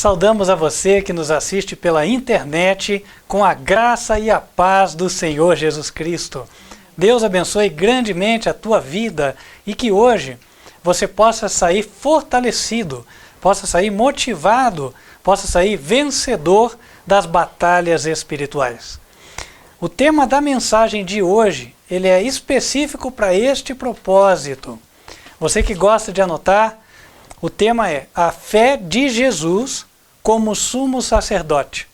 Saudamos a você que nos assiste pela internet com a graça e a paz do Senhor Jesus Cristo. Deus abençoe grandemente a tua vida e que hoje você possa sair fortalecido, possa sair motivado, possa sair vencedor das batalhas espirituais. O tema da mensagem de hoje, ele é específico para este propósito. Você que gosta de anotar, o tema é a fé de Jesus como sumo sacerdote.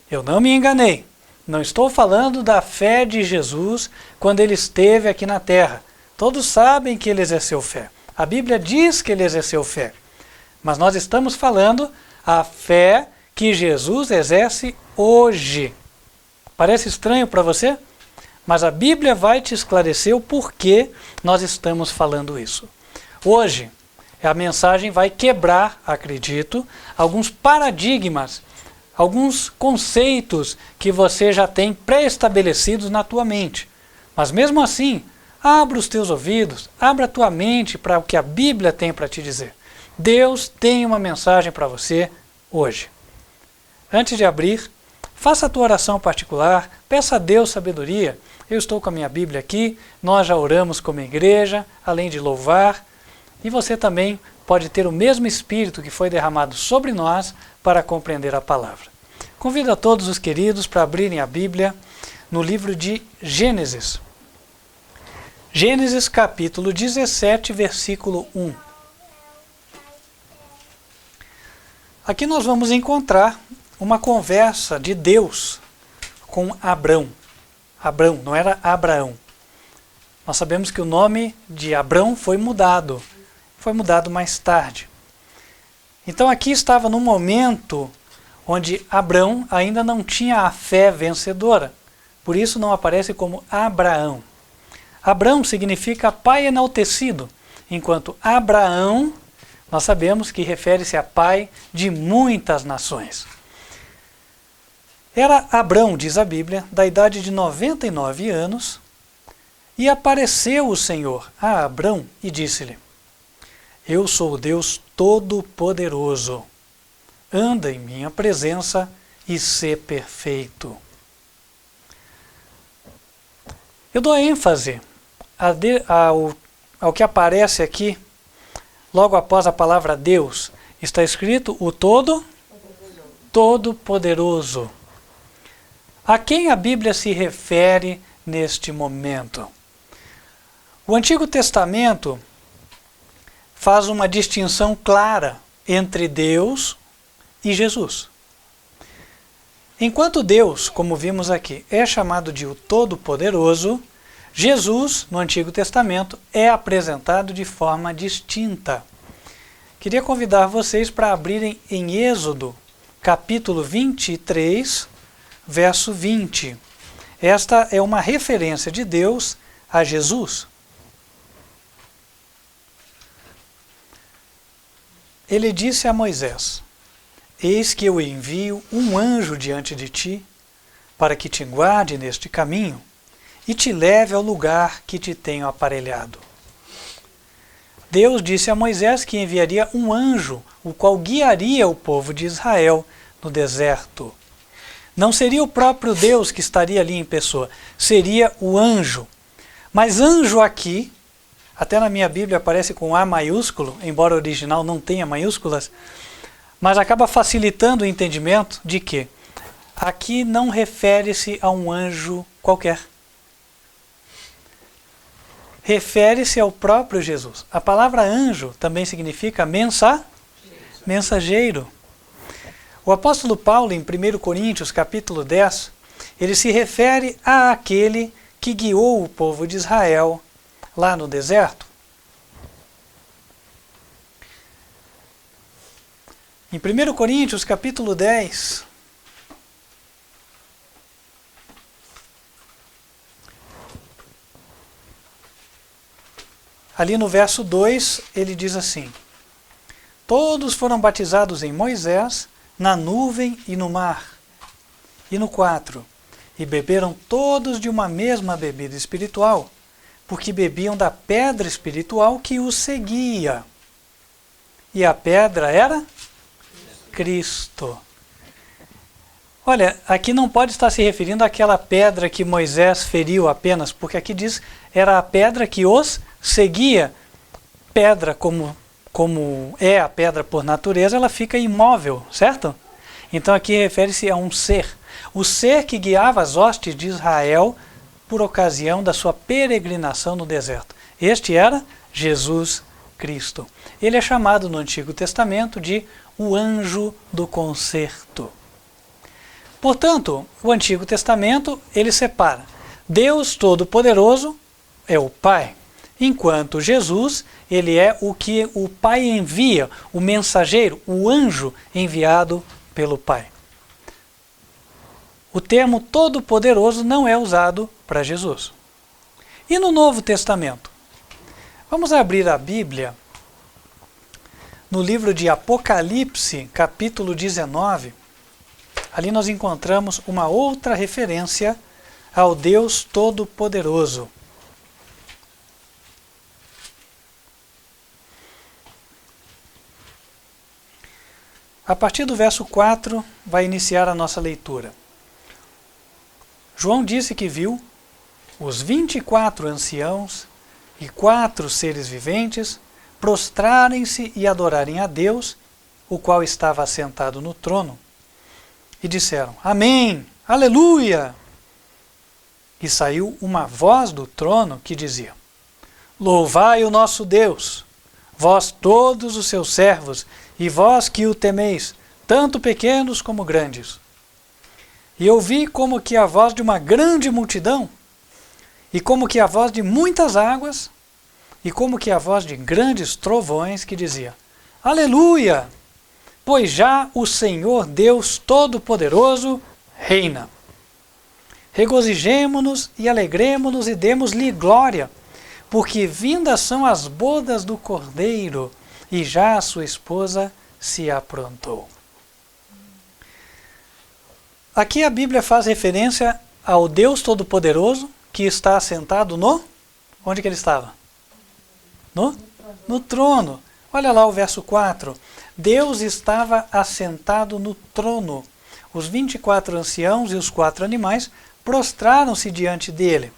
Eu não me enganei. Não estou falando da fé de Jesus quando ele esteve aqui na terra. Todos sabem que ele exerceu fé. A Bíblia diz que ele exerceu fé. Mas nós estamos falando a fé que Jesus exerce hoje. Parece estranho para você? Mas a Bíblia vai te esclarecer o porquê nós estamos falando isso. Hoje, a mensagem vai quebrar, acredito, alguns paradigmas, alguns conceitos que você já tem pré-estabelecidos na tua mente. Mas mesmo assim, abra os teus ouvidos, abra a tua mente para o que a Bíblia tem para te dizer. Deus tem uma mensagem para você hoje. Antes de abrir, faça a tua oração particular, peça a Deus sabedoria. Eu estou com a minha Bíblia aqui, nós já oramos como igreja, além de louvar. E você também pode ter o mesmo Espírito que foi derramado sobre nós para compreender a palavra. Convido a todos os queridos para abrirem a Bíblia no livro de Gênesis. Gênesis capítulo 17, versículo 1. Aqui nós vamos encontrar uma conversa de Deus com Abrão. Abrão, não era Abraão. Nós sabemos que o nome de Abrão foi mudado mais tarde. Então aqui estava num momento onde Abrão ainda não tinha a fé vencedora. Por isso não aparece como Abraão. Abrão significa pai enaltecido, enquanto Abraão, nós sabemos que refere-se a pai de muitas nações. Era Abrão, diz a Bíblia, da idade de 99 anos, e apareceu o Senhor a Abrão e disse-lhe: Eu sou o Deus Todo-Poderoso. Anda em minha presença e sê perfeito. Eu dou ênfase ao que aparece aqui, logo após a palavra Deus. Está escrito o Todo-Poderoso. A quem a Bíblia se refere neste momento? O Antigo Testamento faz uma distinção clara entre Deus e Jesus. Enquanto Deus, como vimos aqui, é chamado de o Todo-Poderoso, Jesus, no Antigo Testamento, é apresentado de forma distinta. Queria convidar vocês para abrirem em Êxodo, capítulo 23, verso 20. Esta é uma referência de Deus a Jesus. Ele disse a Moisés: Eis que eu envio um anjo diante de ti, para que te guarde neste caminho e te leve ao lugar que te tenho aparelhado. Deus disse a Moisés que enviaria um anjo, o qual guiaria o povo de Israel no deserto. Não seria o próprio Deus que estaria ali em pessoa, seria o anjo. Mas anjo aqui, até na minha Bíblia aparece com A maiúsculo, embora o original não tenha maiúsculas, mas acaba facilitando o entendimento de que aqui não refere-se a um anjo qualquer. Refere-se ao próprio Jesus. A palavra anjo também significa mensageiro. O apóstolo Paulo, em 1 Coríntios, capítulo 10, ele se refere àquele que guiou o povo de Israel lá no deserto. Em 1 Coríntios, capítulo 10, ali no verso 2, ele diz assim: Todos foram batizados em Moisés, na nuvem e no mar. E no 4, e beberam todos de uma mesma bebida espiritual, porque bebiam da pedra espiritual que os seguia. E a pedra era Cristo. Olha, aqui não pode estar se referindo àquela pedra que Moisés feriu apenas, porque aqui diz era a pedra que os seguia. Pedra, como é a pedra por natureza, ela fica imóvel, certo? Então aqui refere-se a um ser. O ser que guiava as hostes de Israel por ocasião da sua peregrinação no deserto. Este era Jesus Cristo. Ele é chamado no Antigo Testamento de o anjo do concerto. Portanto, o Antigo Testamento, ele separa. Deus Todo-Poderoso é o Pai, enquanto Jesus, ele é o que o Pai envia, o mensageiro, o anjo enviado pelo Pai. O termo Todo-Poderoso não é usado para Jesus. E no Novo Testamento? Vamos abrir a Bíblia no livro de Apocalipse, capítulo 19. Ali nós encontramos uma outra referência ao Deus Todo-Poderoso. A partir do verso 4 vai iniciar a nossa leitura. João disse que viu os 24 anciãos e 4 seres viventes prostrarem-se e adorarem a Deus, o qual estava assentado no trono. E disseram, Amém, Aleluia! E saiu uma voz do trono que dizia, Louvai o nosso Deus, vós todos os seus servos, e vós que o temeis, tanto pequenos como grandes. E ouvi como que a voz de uma grande multidão, e como que a voz de muitas águas, e como que a voz de grandes trovões que dizia, Aleluia! Pois já o Senhor Deus Todo-Poderoso reina. Regozijemo-nos e alegremo-nos e demos-lhe glória, porque vindas são as bodas do Cordeiro, e já a sua esposa se aprontou. Aqui a Bíblia faz referência ao Deus Todo-Poderoso, que está assentado no... Onde que ele estava? No trono. Olha lá o verso 4. Deus estava assentado no trono. Os 24 anciãos e os 4 animais prostraram-se diante dele.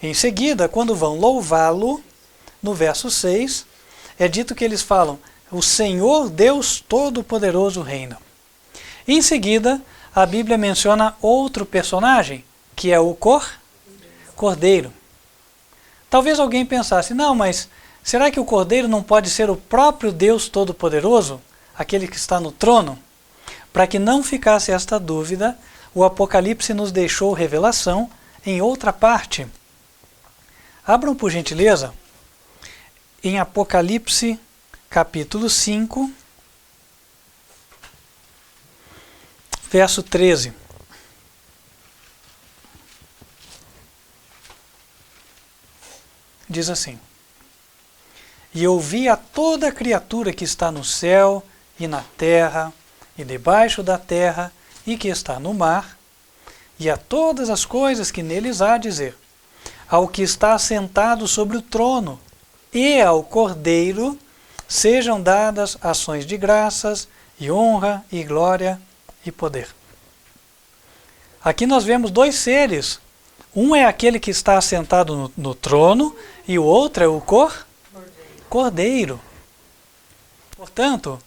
Em seguida, quando vão louvá-lo, no verso 6, é dito que eles falam, o Senhor Deus Todo-Poderoso reina. Em seguida, a Bíblia menciona outro personagem, que é o Cordeiro. Talvez alguém pensasse, não, mas será que o Cordeiro não pode ser o próprio Deus Todo-Poderoso, aquele que está no trono? Para que não ficasse esta dúvida, o Apocalipse nos deixou revelação em outra parte. Abram, por gentileza, em Apocalipse, capítulo 5, verso 13. Diz assim, E ouvi a toda criatura que está no céu e na terra e debaixo da terra e que está no mar, e a todas as coisas que neles há dizer, ao que está assentado sobre o trono, e ao Cordeiro sejam dadas ações de graças, e honra, e glória, e poder. Aqui nós vemos 2 seres. Um é aquele que está assentado no trono, e o outro é o Cordeiro. Portanto,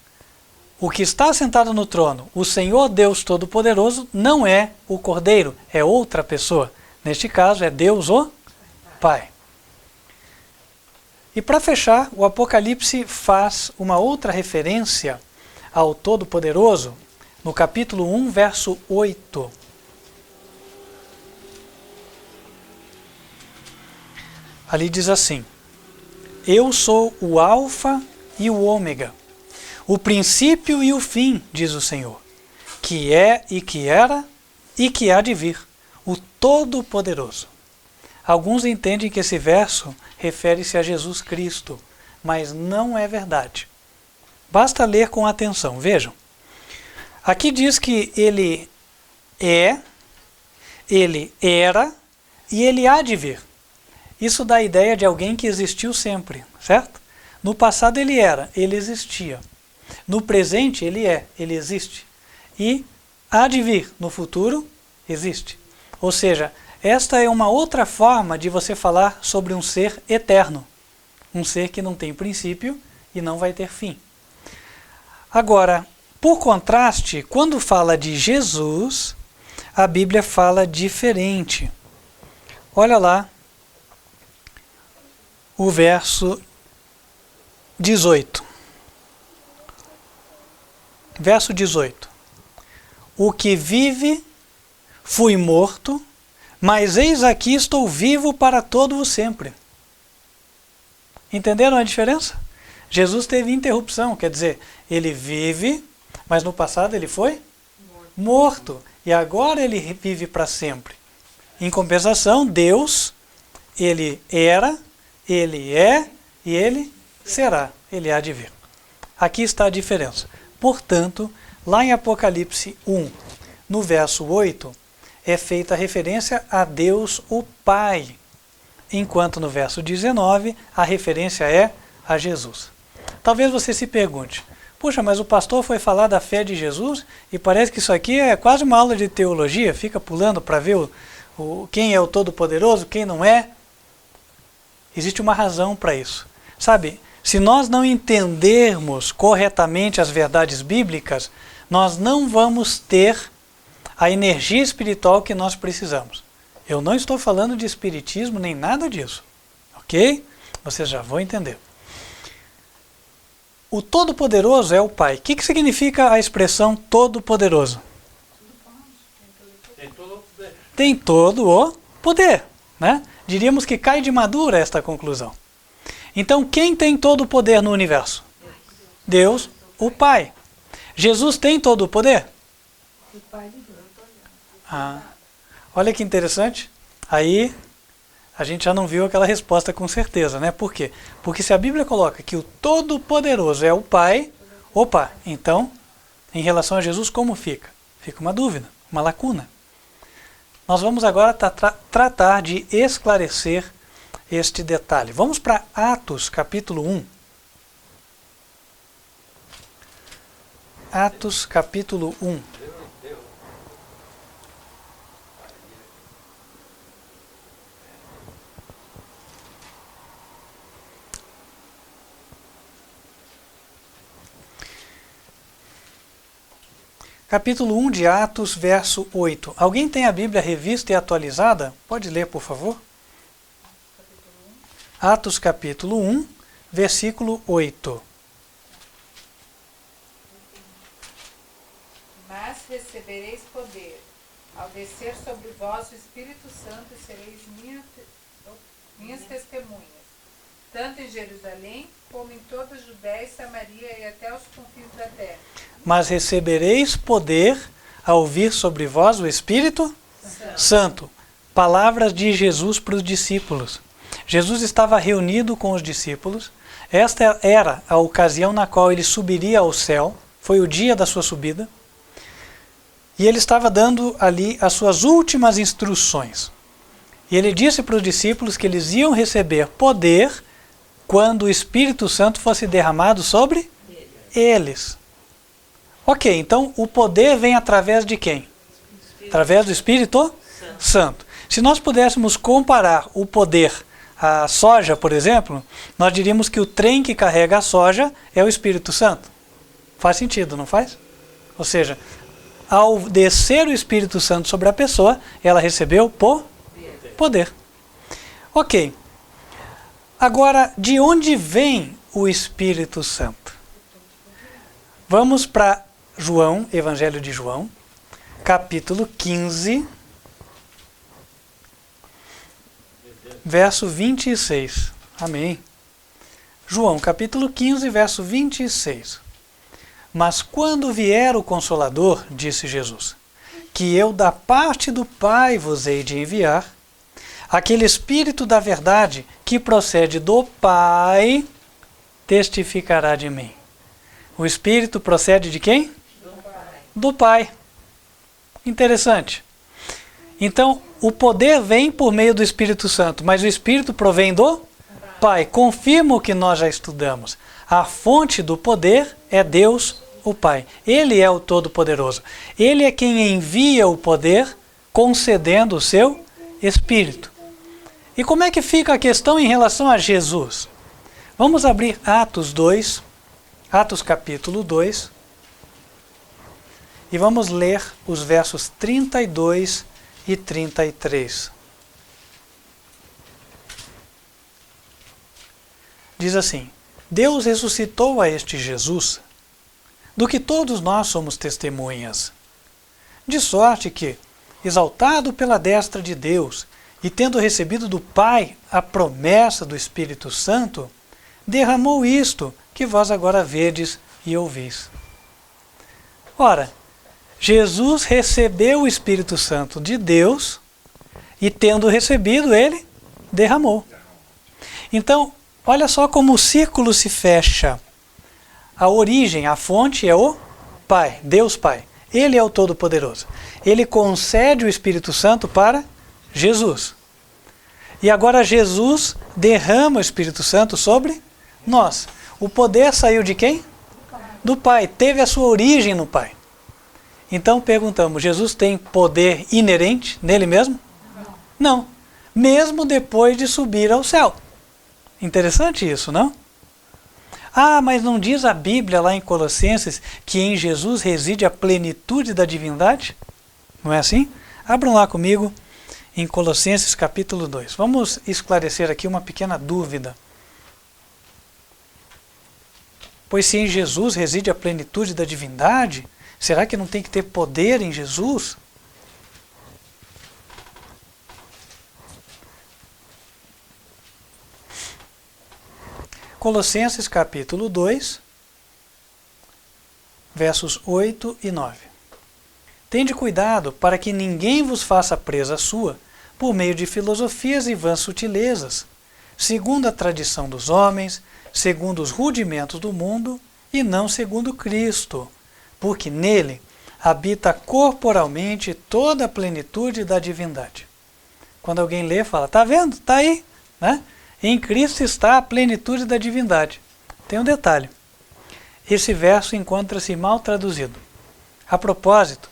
o que está assentado no trono, o Senhor Deus Todo-Poderoso, não é o Cordeiro, é outra pessoa. Neste caso, é Deus o Pai. E para fechar, o Apocalipse faz uma outra referência ao Todo-Poderoso, no capítulo 1, verso 8. Ali diz assim, Eu sou o Alfa e o Ômega, o princípio e o fim, diz o Senhor, que é e que era e que há de vir, o Todo-Poderoso. Alguns entendem que esse verso refere-se a Jesus Cristo, mas não é verdade. Basta ler com atenção, vejam. Aqui diz que ele é, ele era e ele há de vir. Isso dá a ideia de alguém que existiu sempre, certo? No passado ele era, ele existia. No presente ele é, ele existe. E há de vir, no futuro, existe. Ou seja, esta é uma outra forma de você falar sobre um ser eterno. Um ser que não tem princípio e não vai ter fim. Agora, por contraste, quando fala de Jesus, a Bíblia fala diferente. Olha lá o verso 18. Verso 18. O que vive, fui morto, mas eis aqui estou vivo para todo o sempre. Entenderam a diferença? Jesus teve interrupção, quer dizer, ele vive, mas no passado ele foi morto. E agora ele vive para sempre. Em compensação, Deus, ele era, ele é e ele será. Ele há de vir. Aqui está a diferença. Portanto, lá em Apocalipse 1, no verso 8, é feita referência a Deus o Pai. Enquanto no verso 19, a referência é a Jesus. Talvez você se pergunte, puxa, mas o pastor foi falar da fé de Jesus e parece que isso aqui é quase uma aula de teologia, fica pulando para ver quem é o Todo-Poderoso, quem não é. Existe uma razão para isso. Sabe, se nós não entendermos corretamente as verdades bíblicas, nós não vamos ter a energia espiritual que nós precisamos. Eu não estou falando de espiritismo nem nada disso, ok? Vocês já vão entender. O Todo-Poderoso é o Pai. O que significa a expressão Todo-Poderoso? Tem todo o poder, né? Diríamos que cai de madura esta conclusão. Então, quem tem todo o poder no universo? Deus, o Pai. Jesus tem todo o poder? Olha que interessante. Aí a gente já não viu aquela resposta com certeza, né? Por quê? Porque se a Bíblia coloca que o Todo-Poderoso é o Pai, opa, então, em relação a Jesus, como fica? Fica uma dúvida, uma lacuna. Nós vamos agora tratar de esclarecer este detalhe. Vamos para Atos, capítulo 1. Atos, capítulo 1. Capítulo 1 de Atos, verso 8. Alguém tem a Bíblia revista e atualizada? Pode ler, por favor. Atos, capítulo 1, versículo 8. Mas recebereis poder, ao descer sobre vós o Espírito Santo, e sereis minhas testemunhas, tanto em Jerusalém, como em toda a Judéia e Samaria e até os confins da terra. Mas recebereis poder ao vir sobre vós o Espírito Santo. Palavras de Jesus para os discípulos. Jesus estava reunido com os discípulos. Esta era a ocasião na qual ele subiria ao céu. Foi o dia da sua subida. E ele estava dando ali as suas últimas instruções. E ele disse para os discípulos que eles iam receber poder quando o Espírito Santo fosse derramado sobre eles. Ok, então o poder vem através de quem? Através do Espírito Santo. Se nós pudéssemos comparar o poder à soja, por exemplo, nós diríamos que o trem que carrega a soja é o Espírito Santo. Faz sentido, não faz? Ou seja, ao descer o Espírito Santo sobre a pessoa, ela recebeu poder. Ok. Agora, de onde vem o Espírito Santo? Vamos para João, Evangelho de João, capítulo 15, verso 26. Amém. João, capítulo 15, verso 26. Mas quando vier o Consolador, disse Jesus, que eu da parte do Pai vos hei de enviar, aquele Espírito da verdade que procede do Pai, testificará de mim. O Espírito procede de quem? Do Pai. Interessante. Então, o poder vem por meio do Espírito Santo, mas o Espírito provém do Pai. Confirma o que nós já estudamos. A fonte do poder é Deus, o Pai. Ele é o Todo-Poderoso. Ele é quem envia o poder, concedendo o seu Espírito. E como é que fica a questão em relação a Jesus? Vamos abrir Atos 2, Atos capítulo 2, e vamos ler os versos 32 e 33. Diz assim: Deus ressuscitou a este Jesus, do que todos nós somos testemunhas. De sorte que, exaltado pela destra de Deus, e tendo recebido do Pai a promessa do Espírito Santo, derramou isto que vós agora vedes e ouvis. Ora, Jesus recebeu o Espírito Santo de Deus, e tendo recebido, ele derramou. Então, olha só como o círculo se fecha. A origem, a fonte é o Pai, Deus Pai. Ele é o Todo-Poderoso. Ele concede o Espírito Santo para Jesus. E agora Jesus derrama o Espírito Santo sobre nós. O poder saiu de quem? Do Pai. Teve a sua origem no Pai. Então perguntamos, Jesus tem poder inerente nele mesmo? Não. Mesmo depois de subir ao céu. Interessante isso, não? Ah, mas não diz a Bíblia lá em Colossenses que em Jesus reside a plenitude da divindade? Não é assim? Abram lá comigo em Colossenses capítulo 2. Vamos esclarecer aqui uma pequena dúvida. Pois se em Jesus reside a plenitude da divindade, será que não tem que ter poder em Jesus? Colossenses capítulo 2, versos 8 e 9. Tende cuidado para que ninguém vos faça presa sua, por meio de filosofias e vãs sutilezas, segundo a tradição dos homens, segundo os rudimentos do mundo, e não segundo Cristo, porque nele habita corporalmente toda a plenitude da divindade. Quando alguém lê, fala, tá vendo? Tá aí, né? Em Cristo está a plenitude da divindade. Tem um detalhe. Esse verso encontra-se mal traduzido. A propósito,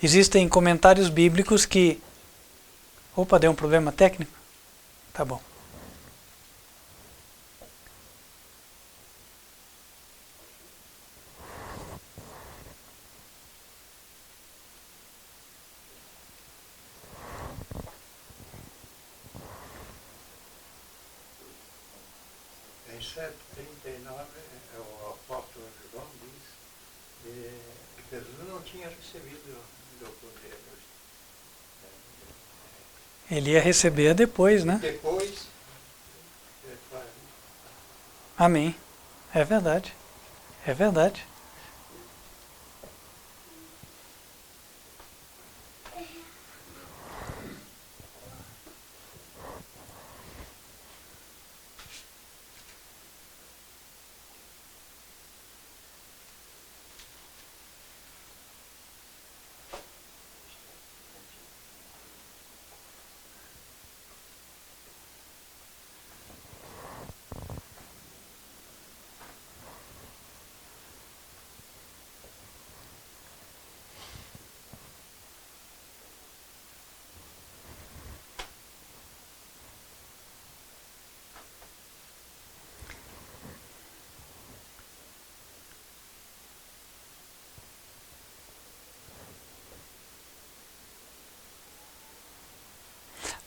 existem comentários bíblicos que... Opa, deu um problema técnico? Tá bom. Em 7:39, o apóstolo João diz que Jesus não tinha recebido do poder. Ele ia receber depois, né? Depois, Amém. É verdade. É verdade.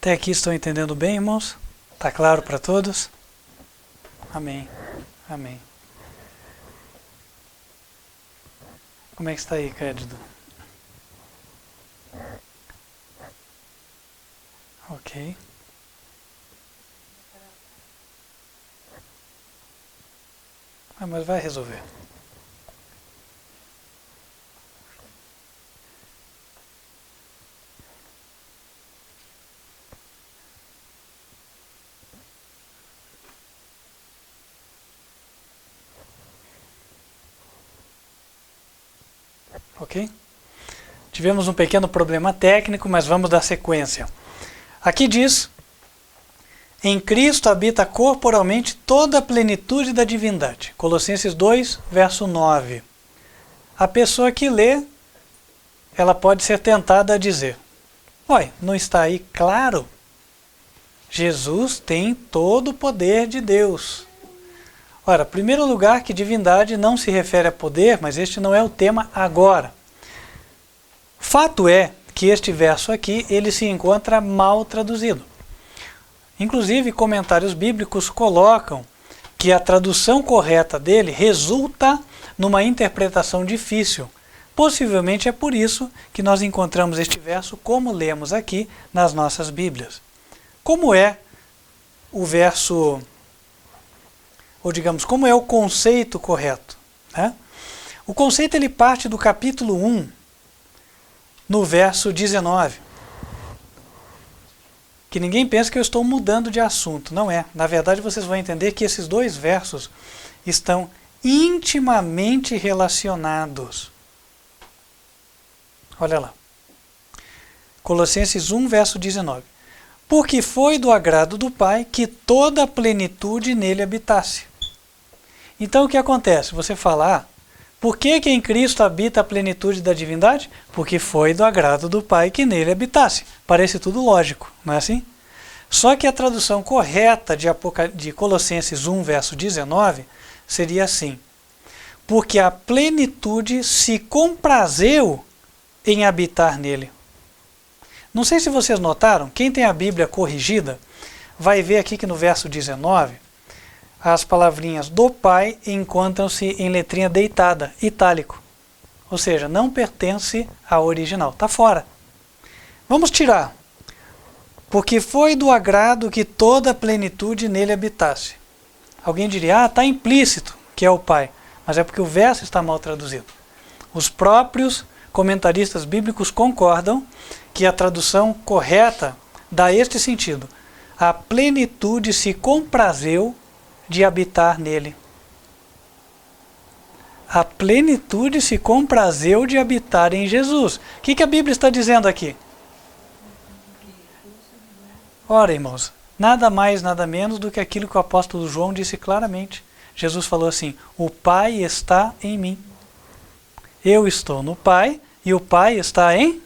Até aqui estão entendendo bem, irmãos? Está claro para todos? Amém. Amém. Como é que está aí, Cândido? Ok. Ah, mas vai resolver. Ok? Tivemos um pequeno problema técnico, mas vamos dar sequência. Aqui diz, em Cristo habita corporalmente toda a plenitude da divindade. Colossenses 2, verso 9. A pessoa que lê, ela pode ser tentada a dizer: olha, não está aí claro? Jesus tem todo o poder de Deus. Ora, em primeiro lugar, que divindade não se refere a poder, mas este não é o tema agora. Fato é que este verso aqui, ele se encontra mal traduzido. Inclusive, comentários bíblicos colocam que a tradução correta dele resulta numa interpretação difícil. Possivelmente é por isso que nós encontramos este verso como lemos aqui nas nossas Bíblias. Como é o verso, ou digamos, como é o conceito correto, né? O conceito ele parte do capítulo 1, no verso 19. Que ninguém pense que eu estou mudando de assunto, não é. Na verdade, vocês vão entender que esses dois versos estão intimamente relacionados. Olha lá. Colossenses 1, verso 19. Porque foi do agrado do Pai que toda a plenitude nele habitasse. Então o que acontece? Você fala, por que em Cristo habita a plenitude da divindade? Porque foi do agrado do Pai que nele habitasse. Parece tudo lógico, não é assim? Só que a tradução correta de Colossenses 1, verso 19, seria assim: porque a plenitude se comprazeu em habitar nele. Não sei se vocês notaram, quem tem a Bíblia corrigida, vai ver aqui que no verso 19, as palavrinhas do Pai encontram-se em letrinha deitada, itálico. Ou seja, não pertence ao original, está fora. Vamos tirar. Porque foi do agrado que toda a plenitude nele habitasse. Alguém diria, está implícito que é o Pai. Mas é porque o verso está mal traduzido. Os próprios comentaristas bíblicos concordam que a tradução correta dá este sentido: a plenitude se comprazeu de habitar nele. A plenitude se comprazeu de habitar em Jesus. O que a Bíblia está dizendo aqui? Ora, irmãos, nada mais, nada menos do que aquilo que o apóstolo João disse claramente. Jesus falou assim: o Pai está em mim. Eu estou no Pai e o Pai está em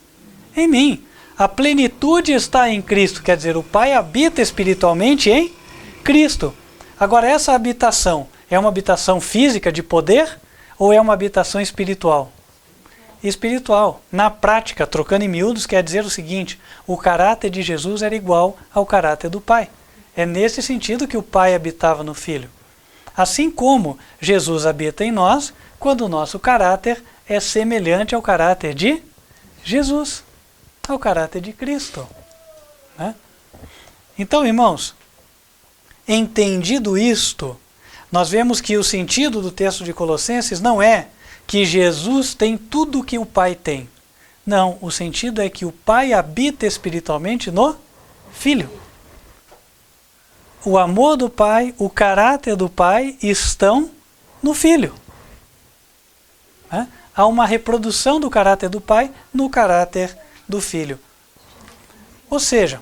mim. A plenitude está em Cristo, quer dizer, o Pai habita espiritualmente em Cristo. Agora, essa habitação é uma habitação física de poder ou é uma habitação espiritual? Espiritual. Na prática, trocando em miúdos, quer dizer o seguinte: o caráter de Jesus era igual ao caráter do Pai. É nesse sentido que o Pai habitava no Filho. Assim como Jesus habita em nós, quando o nosso caráter é semelhante ao caráter de Jesus, ao caráter de Cristo, né? Então, irmãos, entendido isto, nós vemos que o sentido do texto de Colossenses não é que Jesus tem tudo o que o Pai tem. Não, o sentido é que o Pai habita espiritualmente no Filho. O amor do Pai, o caráter do Pai estão no Filho. Né? Há uma reprodução do caráter do Pai no caráter do Filho. Ou seja,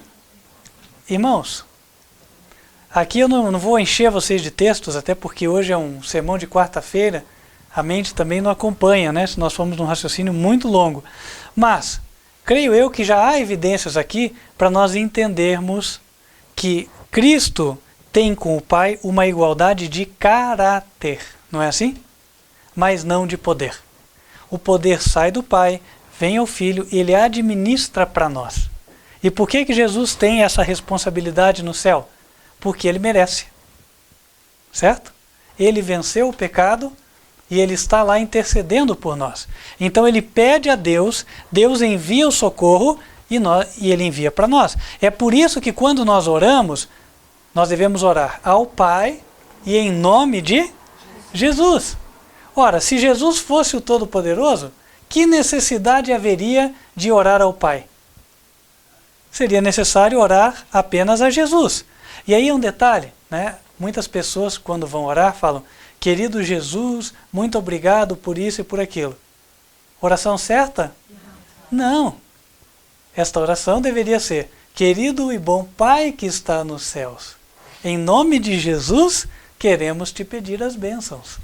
irmãos, aqui eu não vou encher vocês de textos, até porque hoje é um sermão de quarta-feira, a mente também não acompanha, né? Se nós formos num raciocínio muito longo. Mas, creio eu que já há evidências aqui para nós entendermos que Cristo tem com o Pai uma igualdade de caráter, não é assim? Mas não de poder. O poder sai do Pai, vem ao Filho e ele administra para nós. E por que Jesus tem essa responsabilidade no céu? Porque ele merece. Certo? Ele venceu o pecado e ele está lá intercedendo por nós. Então ele pede a Deus, Deus envia o socorro e ele envia para nós. É por isso que quando nós oramos, nós devemos orar ao Pai e em nome de Jesus. Ora, se Jesus fosse o Todo-Poderoso, que necessidade haveria de orar ao Pai? Seria necessário orar apenas a Jesus. E aí um detalhe, né? Muitas pessoas quando vão orar falam: querido Jesus, muito obrigado por isso e por aquilo. Oração certa? Não. Esta oração deveria ser: querido e bom Pai que está nos céus, em nome de Jesus, queremos te pedir as bênçãos.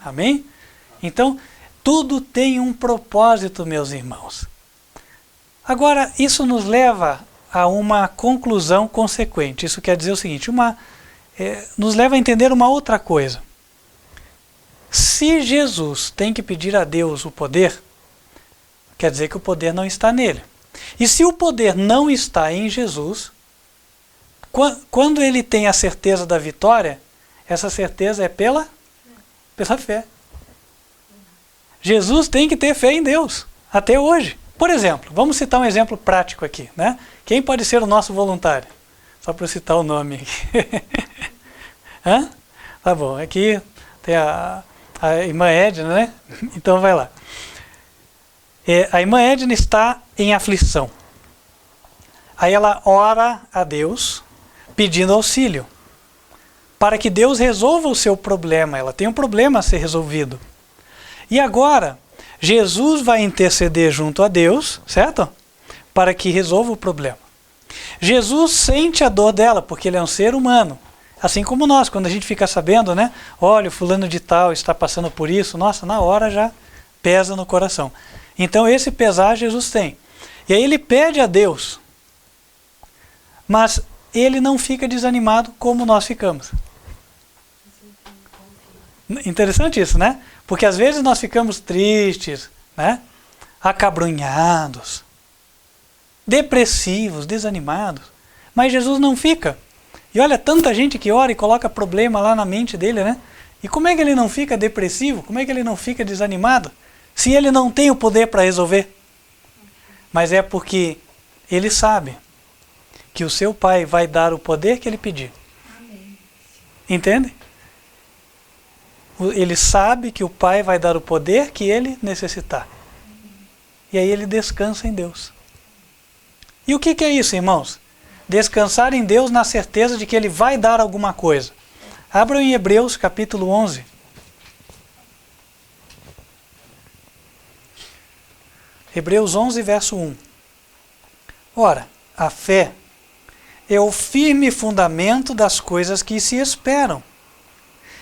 Amém? Então, tudo tem um propósito, meus irmãos. Agora, isso nos leva a uma conclusão consequente. Isso quer dizer o seguinte, nos leva a entender uma outra coisa. Se Jesus tem que pedir a Deus o poder, quer dizer que o poder não está nele. E se o poder não está em Jesus, quando ele tem a certeza da vitória, essa certeza é pela fé. Jesus tem que ter fé em Deus, até hoje. Por exemplo, vamos citar um exemplo prático aqui, né? Quem pode ser o nosso voluntário? Só para eu citar o nome aqui. Hã? Tá bom, aqui tem a irmã Edna, né? Então vai lá. A irmã Edna está em aflição. Aí ela ora a Deus pedindo auxílio para que Deus resolva o seu problema. Ela tem um problema a ser resolvido. E agora, Jesus vai interceder junto a Deus, certo? Para que resolva o problema. Jesus sente a dor dela, porque ele é um ser humano. Assim como nós, quando a gente fica sabendo, né? Olha, o fulano de tal está passando por isso. Nossa, na hora já pesa no coração. Então esse pesar Jesus tem. E aí ele pede a Deus. Mas ele não fica desanimado como nós ficamos. Interessante isso, né? Porque às vezes nós ficamos tristes, né? Acabrunhados, depressivos, desanimados. Mas Jesus não fica. E olha, tanta gente que ora e coloca problema lá na mente dele, né? E como é que ele não fica depressivo? Como é que ele não fica desanimado? Se ele não tem o poder para resolver. Mas é porque ele sabe que o seu Pai vai dar o poder que ele pedir. Amém. Entende? Ele sabe que o Pai vai dar o poder que ele necessitar. E aí ele descansa em Deus. E o que é isso, irmãos? Descansar em Deus na certeza de que ele vai dar alguma coisa. Abram em Hebreus capítulo 11. Hebreus 11, verso 1. Ora, a fé é o firme fundamento das coisas que se esperam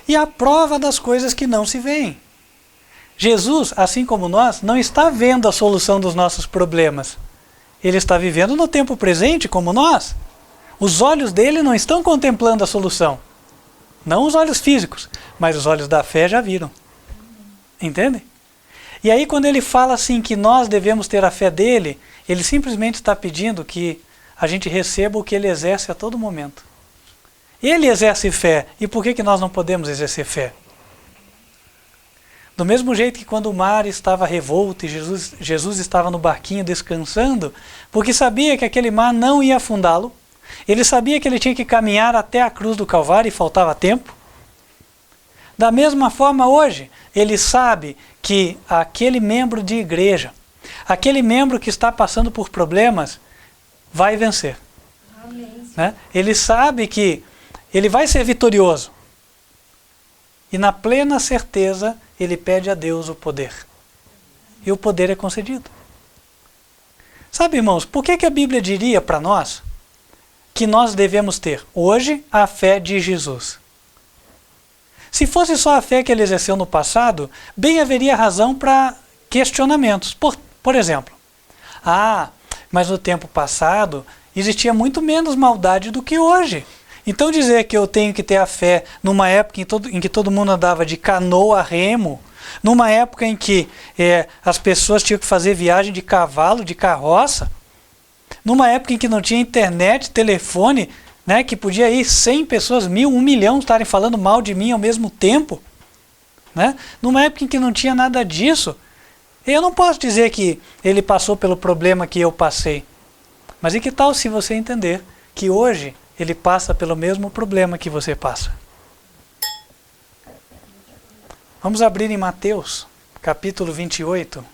e a prova das coisas que não se veem. Jesus, assim como nós, não está vendo a solução dos nossos problemas. Ele está vivendo no tempo presente como nós. Os olhos dele não estão contemplando a solução. Não os olhos físicos, mas os olhos da fé já viram. Entende? E aí quando ele fala assim que nós devemos ter a fé dele, ele simplesmente está pedindo que a gente receba o que ele exerce a todo momento. Ele exerce fé. E por que nós não podemos exercer fé? Do mesmo jeito que quando o mar estava revolto e Jesus estava no barquinho descansando, porque sabia que aquele mar não ia afundá-lo, ele sabia que ele tinha que caminhar até a cruz do Calvário e faltava tempo. Da mesma forma hoje, ele sabe que aquele membro de igreja, aquele membro que está passando por problemas, vai vencer. Amém. Né? Ele sabe que ele vai ser vitorioso. E na plena certeza, ele pede a Deus o poder. E o poder é concedido. Sabe, irmãos, por que a Bíblia diria para nós que nós devemos ter hoje a fé de Jesus? Se fosse só a fé que ele exerceu no passado, bem haveria razão para questionamentos. Por exemplo, mas no tempo passado existia muito menos maldade do que hoje. Então dizer que eu tenho que ter a fé numa época em que todo mundo andava de canoa a remo, numa época em que as pessoas tinham que fazer viagem de cavalo, de carroça, numa época em que não tinha internet, telefone, né, que podia ir 100 pessoas, 1000, 1 milhão estarem falando mal de mim ao mesmo tempo, né? Numa época em que não tinha nada disso, eu não posso dizer que ele passou pelo problema que eu passei. Mas e que tal se você entender que hoje ele passa pelo mesmo problema que você passa? Vamos abrir em Mateus, capítulo 28.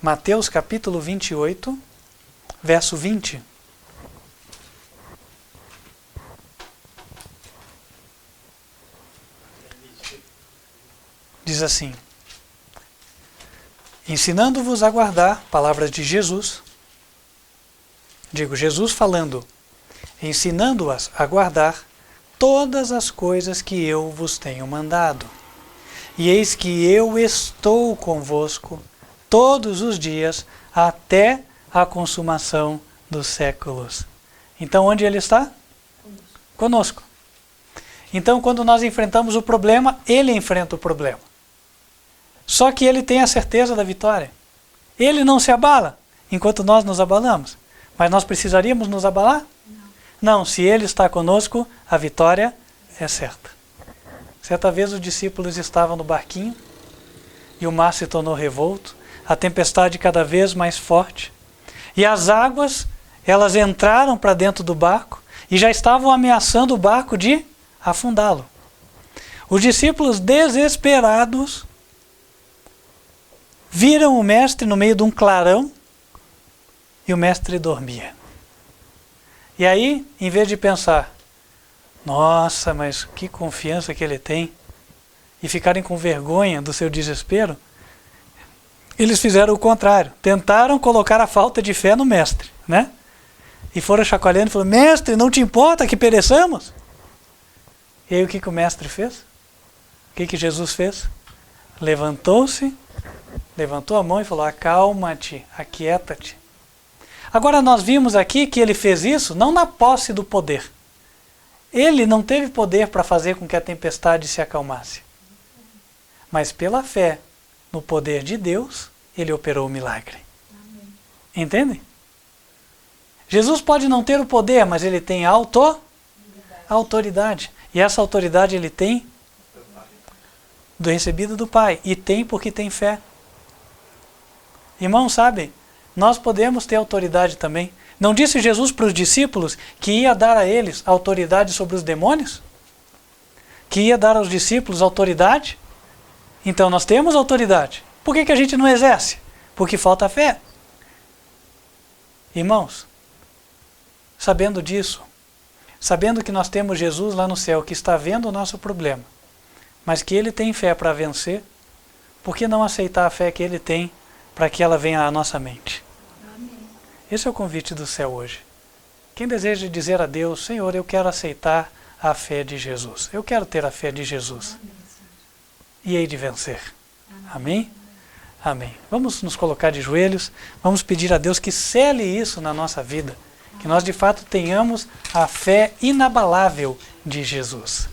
Mateus, capítulo 28, verso 20. Diz assim: ensinando-vos a guardar, palavras de Jesus, digo, Jesus falando, ensinando-as a guardar todas as coisas que eu vos tenho mandado. E eis que eu estou convosco todos os dias até a consumação dos séculos. Então, onde ele está? Conosco. Então, quando nós enfrentamos o problema, ele enfrenta o problema. Só que ele tem a certeza da vitória. Ele não se abala, enquanto nós nos abalamos. Mas nós precisaríamos nos abalar? Não, se ele está conosco, a vitória é certa. Certa vez os discípulos estavam no barquinho e o mar se tornou revolto, a tempestade cada vez mais forte. E as águas, elas entraram para dentro do barco e já estavam ameaçando o barco de afundá-lo. Os discípulos, desesperados, viram o mestre no meio de um clarão e o mestre dormia. E aí, em vez de pensar, nossa, mas que confiança que ele tem, e ficarem com vergonha do seu desespero, eles fizeram o contrário. Tentaram colocar a falta de fé no mestre, né? E foram chacoalhando e falaram, mestre, não te importa que pereçamos? E aí o que o mestre fez? O que Jesus fez? Levantou-se, levantou a mão e falou, acalma-te, aquieta-te. Agora nós vimos aqui que ele fez isso não na posse do poder. Ele não teve poder para fazer com que a tempestade se acalmasse. Mas pela fé no poder de Deus, ele operou o milagre. Amém. Entendem? Jesus pode não ter o poder, mas ele tem autoridade. E essa autoridade ele tem recebida do Pai. E tem porque tem fé. Irmãos, sabe, nós podemos ter autoridade também. Não disse Jesus para os discípulos que ia dar a eles autoridade sobre os demônios? Que ia dar aos discípulos autoridade? Então nós temos autoridade. Por que a gente não exerce? Porque falta fé. Irmãos, sabendo disso, sabendo que nós temos Jesus lá no céu, que está vendo o nosso problema, mas que ele tem fé para vencer, por que não aceitar a fé que ele tem para que ela venha à nossa mente? Esse é o convite do céu hoje. Quem deseja dizer a Deus, Senhor, eu quero aceitar a fé de Jesus. Eu quero ter a fé de Jesus. E hei de vencer. Amém? Amém. Vamos nos colocar de joelhos. Vamos pedir a Deus que cele isso na nossa vida. Que nós de fato tenhamos a fé inabalável de Jesus.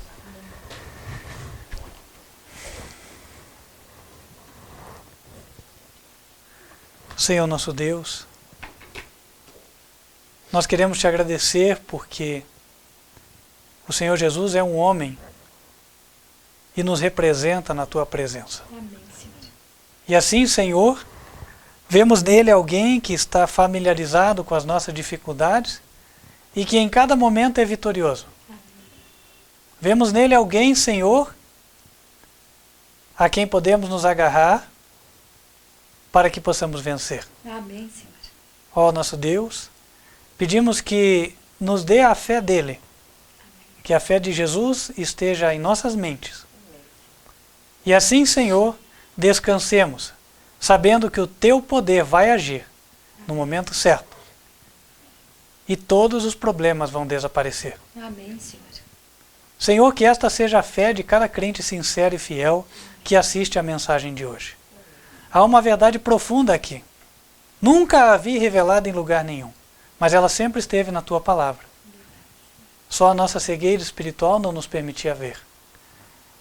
Senhor nosso Deus, nós queremos te agradecer porque o Senhor Jesus é um homem e nos representa na tua presença. Amém, Senhor. E assim, Senhor, vemos nele alguém que está familiarizado com as nossas dificuldades e que em cada momento é vitorioso. Amém. Vemos nele alguém, Senhor, a quem podemos nos agarrar para que possamos vencer. Amém, Senhor. Ó nosso Deus, pedimos que nos dê a fé dele, que a fé de Jesus esteja em nossas mentes. E assim, Senhor, descansemos, sabendo que o teu poder vai agir no momento certo. E todos os problemas vão desaparecer. Amém, Senhor. Senhor, que esta seja a fé de cada crente sincero e fiel que assiste à mensagem de hoje. Há uma verdade profunda aqui. Nunca a vi revelada em lugar nenhum, mas ela sempre esteve na tua palavra. Só a nossa cegueira espiritual não nos permitia ver.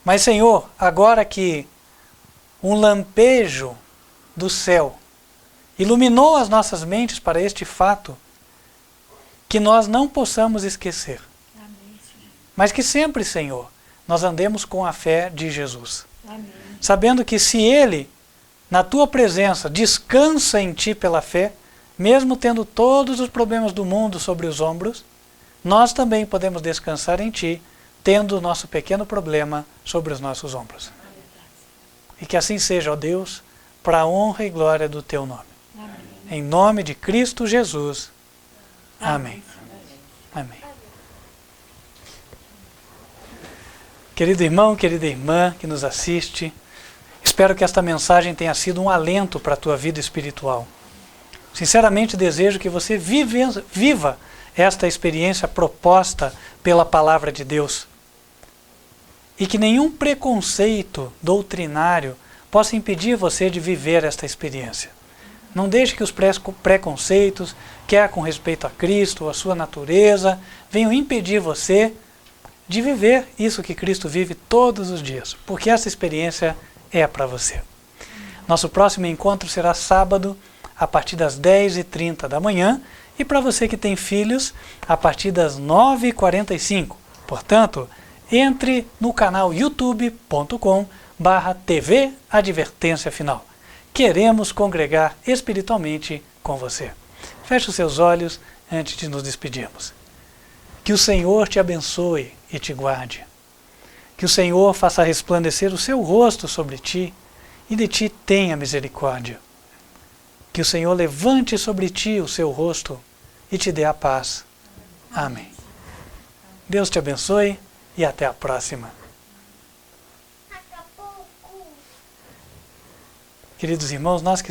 Mas, Senhor, agora que um lampejo do céu iluminou as nossas mentes para este fato, que nós não possamos esquecer. Amém, mas que sempre, Senhor, nós andemos com a fé de Jesus. Amém. Sabendo que se Ele, na tua presença, descansa em ti pela fé, mesmo tendo todos os problemas do mundo sobre os ombros, nós também podemos descansar em ti, tendo o nosso pequeno problema sobre os nossos ombros. E que assim seja, ó Deus, para a honra e glória do teu nome. Amém. Em nome de Cristo Jesus. Amém. Amém. Querido irmão, querida irmã que nos assiste, espero que esta mensagem tenha sido um alento para a tua vida espiritual. Sinceramente desejo que você viva esta experiência proposta pela Palavra de Deus. E que nenhum preconceito doutrinário possa impedir você de viver esta experiência. Não deixe que os preconceitos, quer com respeito a Cristo ou a sua natureza, venham impedir você de viver isso que Cristo vive todos os dias, porque essa experiência é para você. Nosso próximo encontro será sábado, a partir das 10h30 da manhã, e para você que tem filhos, a partir das 9h45. Portanto, entre no canal youtube.com/TV Advertência Final. Queremos congregar espiritualmente com você. Feche os seus olhos antes de nos despedirmos. Que o Senhor te abençoe e te guarde. Que o Senhor faça resplandecer o seu rosto sobre ti e de ti tenha misericórdia. Que o Senhor levante sobre ti o seu rosto e te dê a paz. Amém. Deus te abençoe e até a próxima. Queridos irmãos, nós que